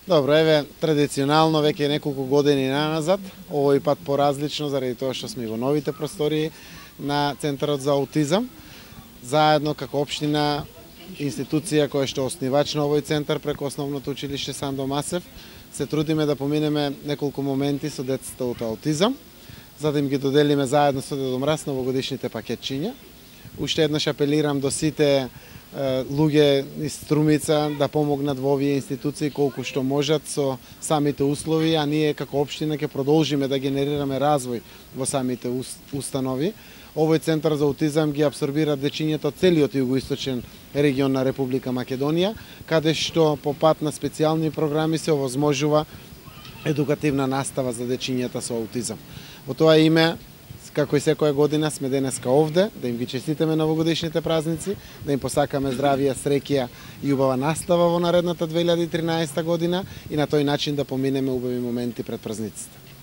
Добро, еве, традиционално веќе неколку години назад, овој пат поразлично заради тоа што сме во новите простории на Центарот за аутизам. Заедно како општина, институција која што е основач на овој центар преку Основното училиште Сандо Масев, се трудиме да поминеме неколку моменти со децата од аутизам, за да им ги доделиме заедно со Дедо Мраз новогодишните пакетчиња. Уште еднаш апелирам до сите луѓе из Струмица да помогнат во овие институции колку што можат со самите услови, а ние како општина ќе продолжиме да генерираме развој во самите установи. Овој центар за аутизам ги абсорбира дечињата од целиот југоисточен регион на Република Македонија, каде што по пат на специјални програми се овозможува едукативна настава за дечињата со аутизам. Во тоа име, како и секоја година, сме денеска овде, да им ги честитаме новогодишните празници, да им посакаме здравија, среќа и убава настава во наредната 2013 година и на тој начин да поминеме убави моменти пред празниците.